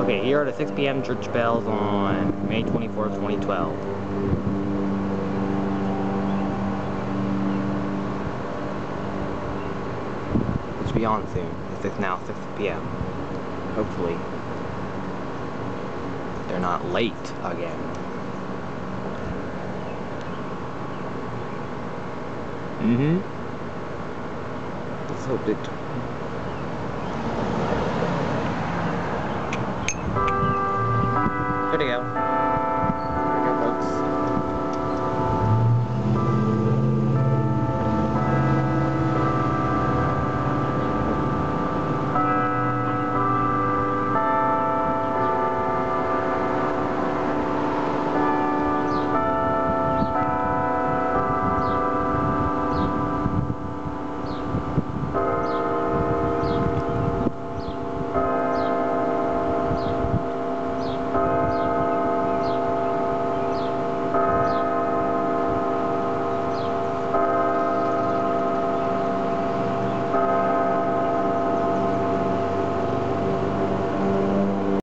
Okay, here are the 6 p.m. church bells on May 24th, 2012. Which will be on soon. It's now 6 p.m. Hopefully they're not late again. Let's hope they